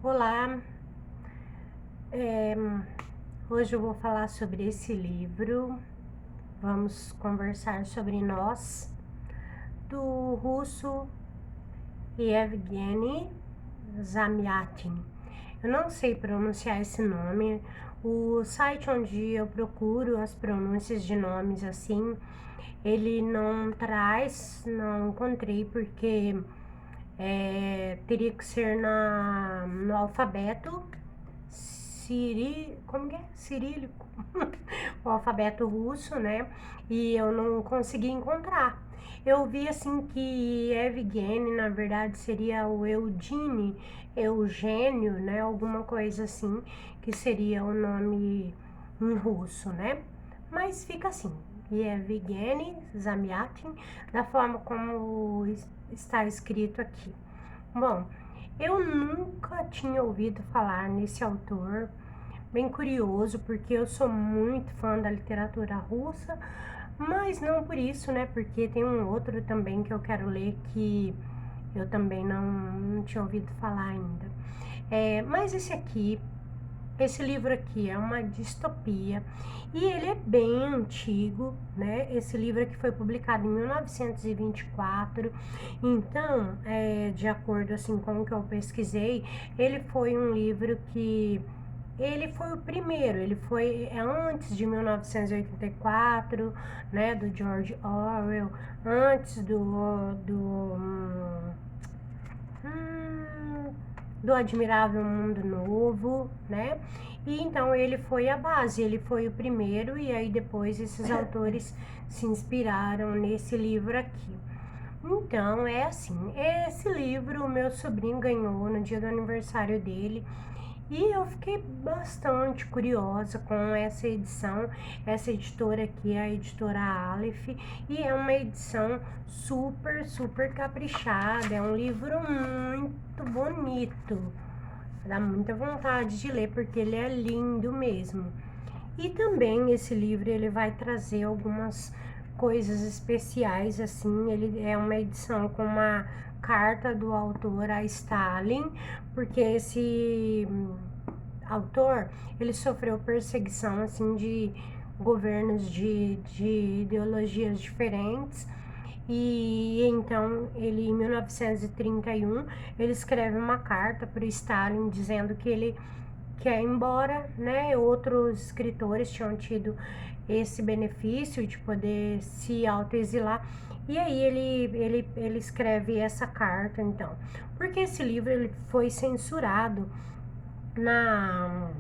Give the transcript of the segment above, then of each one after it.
Olá, é, hoje eu vou falar sobre esse livro. Vamos conversar sobre Nós, do russo Yevgeny Zamyatin. Eu não sei pronunciar esse nome. O site onde eu procuro as pronúncias de nomes assim, ele não traz, não encontrei porque teria que ser no alfabeto como que é? Cirílico, o alfabeto russo, né? E eu não consegui encontrar. Eu vi assim que Evgeny, na verdade, seria o Eugênio, né? Alguma coisa assim, que seria o nome em russo, né? Mas fica assim, Evgeny Zamyatin, da forma como está escrito aqui. Bom, eu nunca tinha ouvido falar nesse autor, bem curioso, porque eu sou muito fã da literatura russa, mas não por isso, né? Porque tem um outro também que eu quero ler que eu também não tinha ouvido falar ainda. Mas esse livro aqui é uma distopia e ele é bem antigo, né? Esse livro aqui foi publicado em 1924. Então, de acordo assim com o que eu pesquisei, ele foi um livro que ele foi o primeiro, ele foi antes de 1984, né, do George Orwell, antes do Admirável Mundo Novo, né? E então ele foi a base, ele foi o primeiro e aí depois esses autores se inspiraram nesse livro aqui. Então é assim, esse livro o meu sobrinho ganhou no dia do aniversário dele e eu fiquei bastante curiosa com essa edição. Essa editora aqui é a editora Aleph e é uma edição super caprichada. É um livro muito bonito. Dá muita vontade de ler porque ele é lindo mesmo. E também esse livro ele vai trazer algumas coisas especiais assim. Ele é uma edição com uma carta do autor a Stalin, porque esse autor ele sofreu perseguição assim de governos de ideologias diferentes. E então ele em 1931 ele escreve uma carta para o Stalin dizendo que ele quer ir embora, né? Outros escritores tinham tido esse benefício de poder se autoexilar. E aí ele escreve essa carta, então. Porque esse livro ele foi censurado na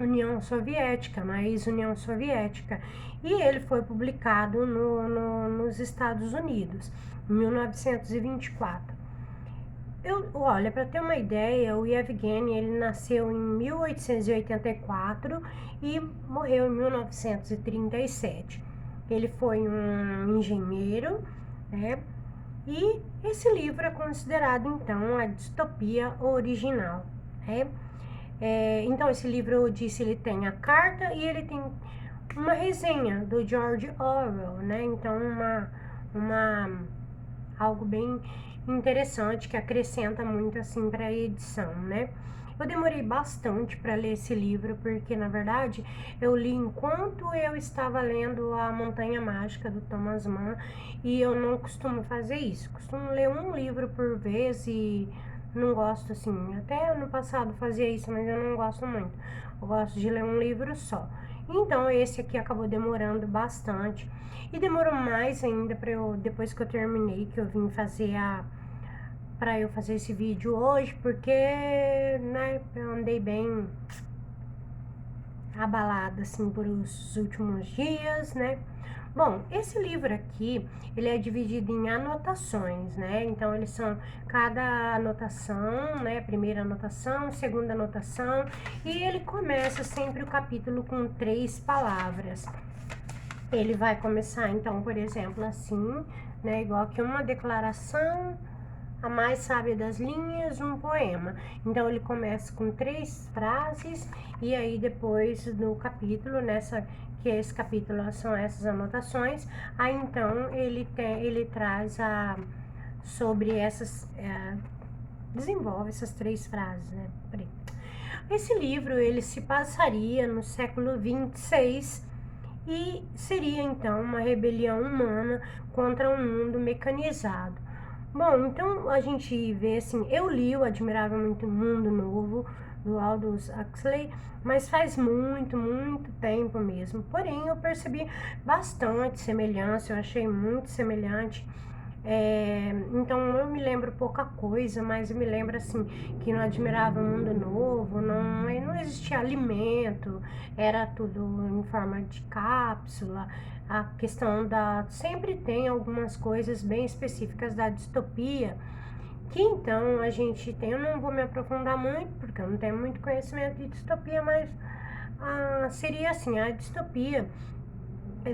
União Soviética, na ex-União Soviética. E ele foi publicado nos Estados Unidos, em 1924. Olha, para ter uma ideia, o Yevgeny ele nasceu em 1884 e morreu em 1937. Ele foi um engenheiro, né? E esse livro é considerado então a distopia original, né? Então esse livro, eu disse, ele tem a carta e ele tem uma resenha do George Orwell, né? Então uma algo bem interessante que acrescenta muito assim para a edição, né? Eu demorei bastante para ler esse livro porque na verdade eu li enquanto eu estava lendo A Montanha Mágica do Thomas Mann e eu não costumo fazer isso. Costumo ler um livro por vez e não gosto assim. Até ano passado fazia isso, mas eu não gosto muito. Eu gosto de ler um livro só. Então esse aqui acabou demorando bastante e demorou mais ainda para eu depois que eu terminei que eu vim fazer para eu fazer esse vídeo hoje, porque né, eu andei bem abalada assim por os últimos dias, né? Bom, esse livro aqui, ele é dividido em anotações, né? Então, eles são cada anotação, né? Primeira anotação, segunda anotação, e ele começa sempre o capítulo com 3 palavras. Ele vai começar, então, por exemplo, assim, né? Igual que uma declaração, a mais sábia das linhas, um poema. Então, ele começa com 3 frases e aí depois no capítulo, que esse capítulo são essas anotações, aí então ele traz sobre essas desenvolve essas 3 frases, né? Peraí. Esse livro, ele se passaria no século 26 e seria, então, uma rebelião humana contra um mundo mecanizado. Bom, então a gente vê assim, eu li o Admirável Mundo Novo, do Aldous Huxley, mas faz muito, muito tempo mesmo. Porém, eu percebi bastante semelhança, eu achei muito semelhante. Então eu me lembro pouca coisa, mas eu me lembro assim que no Admirável Mundo Novo não existia alimento, era tudo em forma de cápsula. A questão da sempre tem algumas coisas bem específicas da distopia que então a gente tem. Eu não vou me aprofundar muito porque eu não tenho muito conhecimento de distopia, mas seria assim, a distopia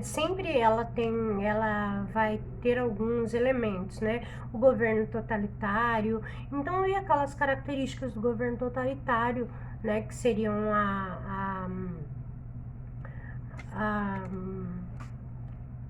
sempre ela vai ter alguns elementos, né? O governo totalitário, então e aquelas características do governo totalitário, né? Que seriam a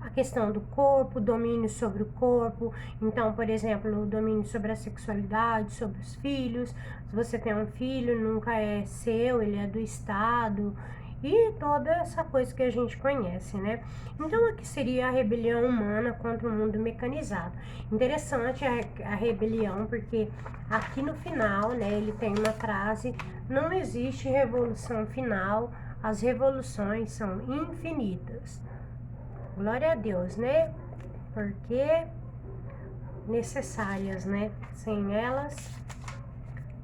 a questão do corpo, domínio sobre o corpo. Então, por exemplo, o domínio sobre a sexualidade, sobre os filhos. Se você tem um filho, nunca é seu, ele é do Estado. E toda essa coisa que a gente conhece, né? Então, aqui seria a rebelião humana contra o mundo mecanizado. Interessante a rebelião, porque aqui no final, né, ele tem uma frase: não existe revolução final, as revoluções são infinitas. Glória a Deus, né? Porque necessárias, né? Sem elas,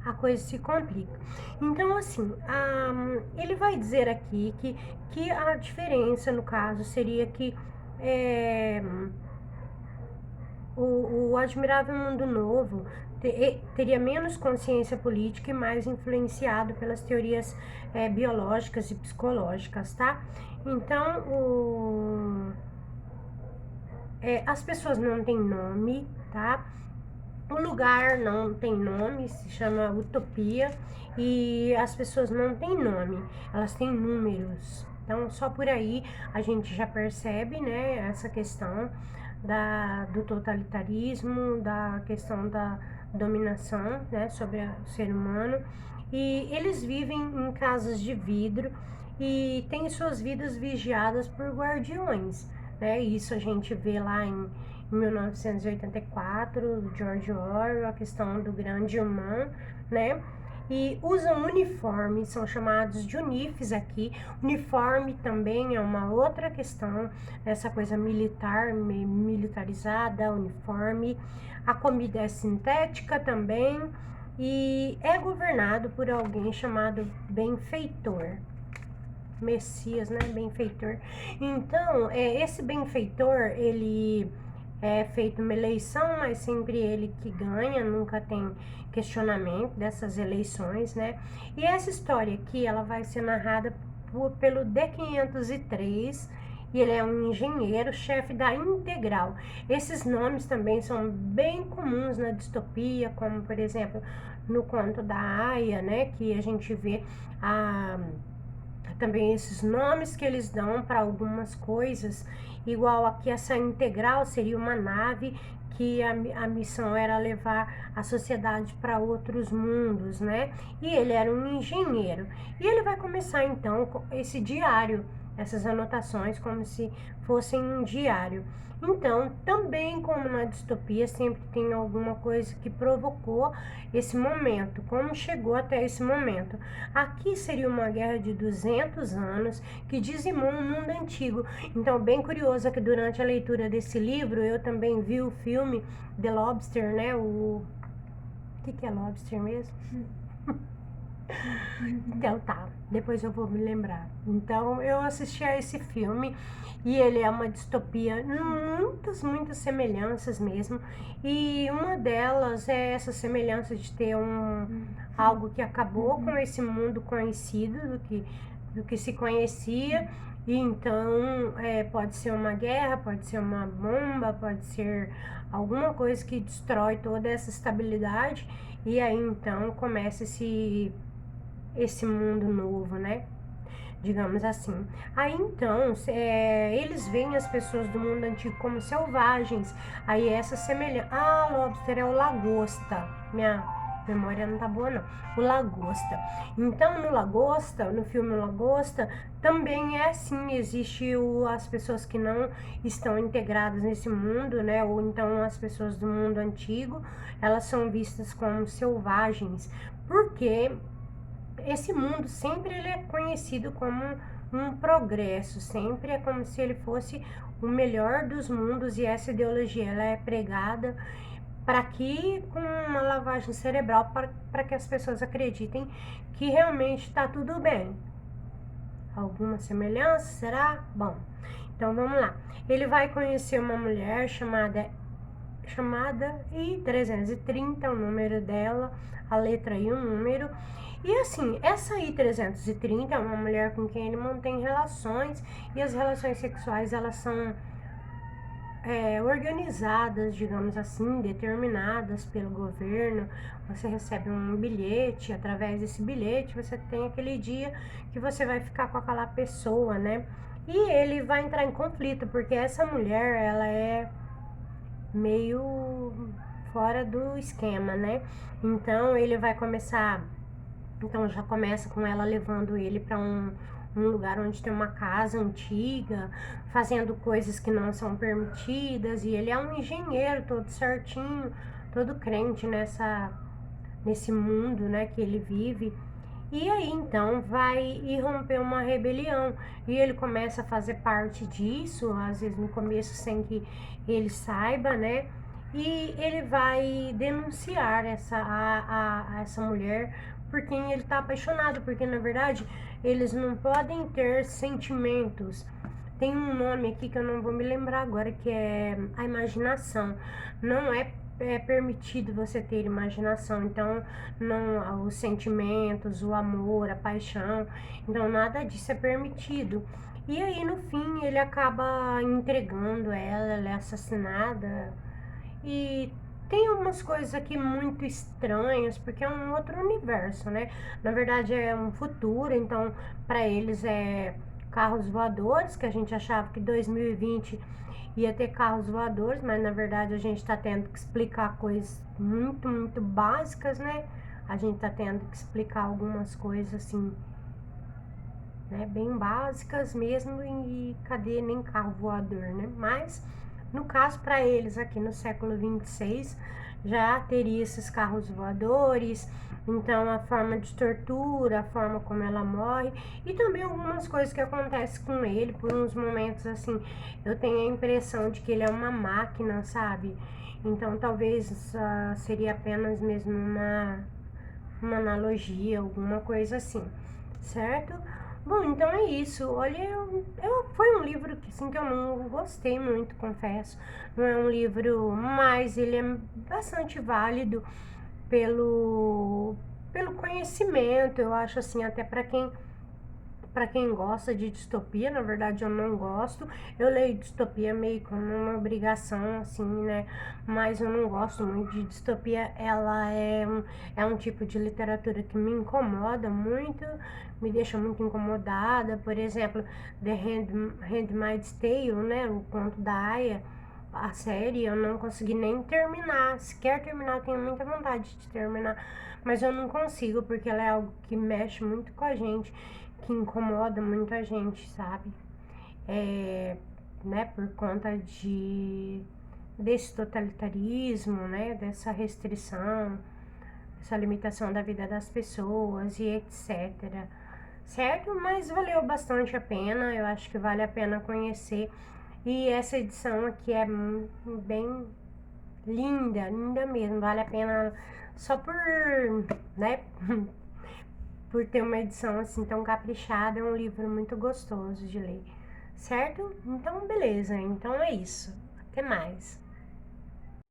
a coisa se complica. Então, assim, ele vai dizer aqui que a diferença, no caso, seria que o Admirável Mundo Novo teria menos consciência política e mais influenciado pelas teorias biológicas e psicológicas, tá? Então, as pessoas não têm nome, tá? O lugar não tem nome, se chama Utopia, e as pessoas não têm nome, elas têm números. Então, só por aí a gente já percebe, né, essa questão do totalitarismo, da questão da dominação, né, sobre o ser humano. E eles vivem em casas de vidro e têm suas vidas vigiadas por guardiões, né? Isso a gente vê lá em 1984, George Orwell, a questão do grande irmão, né? E usam uniforme, são chamados de unifes aqui. Uniforme também é uma outra questão, essa coisa militar, militarizada, uniforme. A comida é sintética também e é governado por alguém chamado benfeitor. Messias, né? Benfeitor. Então, esse benfeitor, ele é feito uma eleição, mas sempre ele que ganha, nunca tem questionamento dessas eleições, né? E essa história aqui, ela vai ser narrada pelo D503, e ele é um engenheiro, chefe da Integral. Esses nomes também são bem comuns na distopia, como, por exemplo, no conto da Aya, né? Que a gente vê também esses nomes que eles dão para algumas coisas, igual aqui essa Integral seria uma nave que a missão era levar a sociedade para outros mundos, né? E ele era um engenheiro. E ele vai começar então esse diário, essas anotações como se fossem um diário. Então, também como na distopia, sempre tem alguma coisa que provocou esse momento, como chegou até esse momento. Aqui seria uma guerra de 200 anos que dizimou o mundo antigo. Então, bem curioso que durante a leitura desse livro, eu também vi o filme The Lobster, né? O que é Lobster mesmo? Então tá, depois eu vou me lembrar. Então eu assisti a esse filme e ele é uma distopia, muitas semelhanças mesmo. E uma delas é essa semelhança de ter algo que acabou com esse mundo conhecido, do que se conhecia. E então pode ser uma guerra, pode ser uma bomba, pode ser alguma coisa que destrói toda essa estabilidade. E aí então começa esse mundo novo, né? Digamos assim. Aí então, eles veem as pessoas do mundo antigo como selvagens. Aí essa semelhança. Lobster é o lagosta. Minha memória não tá boa não, o Lagosta. Então no Lagosta, no filme Lagosta, também é assim, existe as pessoas que não estão integradas nesse mundo, né, ou então as pessoas do mundo antigo, elas são vistas como selvagens, porque esse mundo sempre ele é conhecido como um progresso, sempre é como se ele fosse o melhor dos mundos, e essa ideologia ela é pregada para que com uma lavagem cerebral para que as pessoas acreditem que realmente está tudo bem. Alguma semelhança? Será? Bom, então vamos lá. Ele vai conhecer uma mulher chamada I-330, o número dela, a letra I, o número. E assim, essa I-330 é uma mulher com quem ele mantém relações, e as relações sexuais elas são organizadas, digamos assim, determinadas pelo governo. Você recebe um bilhete, através desse bilhete você tem aquele dia que você vai ficar com aquela pessoa, né? E ele vai entrar em conflito, porque essa mulher, ela é meio fora do esquema, né? Então ele vai começar, então já começa com ela levando ele para um lugar onde tem uma casa antiga, fazendo coisas que não são permitidas, e ele é um engenheiro todo certinho, todo crente nesse mundo, né, que ele vive. E aí então vai irromper uma rebelião, e ele começa a fazer parte disso, às vezes no começo sem que ele saiba, né? E ele vai denunciar essa mulher por quem ele está apaixonado, porque na verdade eles não podem ter sentimentos. Tem um nome aqui que eu não vou me lembrar agora, que é a imaginação. Não é permitido você ter imaginação, então não os sentimentos, o amor, a paixão, então nada disso é permitido. E aí no fim ele acaba entregando ela é assassinada. E tem umas coisas aqui muito estranhas, porque é um outro universo, né? Na verdade é um futuro, então para eles é carros voadores, que a gente achava que 2020 ia ter carros voadores, mas na verdade a gente está tendo que explicar coisas muito, muito básicas, né? A gente está tendo que explicar algumas coisas assim, né? Bem básicas mesmo, e cadê nem carro voador, né? Mas no caso, para eles aqui no século 26, já teria esses carros voadores, então a forma de tortura, a forma como ela morre, e também algumas coisas que acontecem com ele. Por uns momentos assim, eu tenho a impressão de que ele é uma máquina, sabe? Então talvez seria apenas mesmo uma analogia, alguma coisa assim, certo? Bom, então é isso. Olha, foi um livro que, assim, que eu não gostei muito, confesso. Não é um livro, mas ele é bastante válido pelo conhecimento. Eu acho assim, até para quem gosta de distopia. Na verdade eu não gosto, eu leio distopia meio como uma obrigação, assim, né, mas eu não gosto muito de distopia. Ela é um tipo de literatura que me incomoda muito, me deixa muito incomodada. Por exemplo, Handmaid's Tale, né, o conto da Aya, a série, eu não consegui nem terminar. Se quer terminar, eu tenho muita vontade de terminar, mas eu não consigo, porque ela é algo que mexe muito com a gente, que incomoda muito a gente, sabe? Né, por conta desse totalitarismo, né, dessa restrição, essa limitação da vida das pessoas e etc. Certo? Mas valeu bastante a pena, eu acho que vale a pena conhecer. E essa edição aqui é bem linda, linda mesmo, vale a pena só por, né, por ter uma edição assim tão caprichada. É um livro muito gostoso de ler, certo? Então beleza, então é isso, até mais.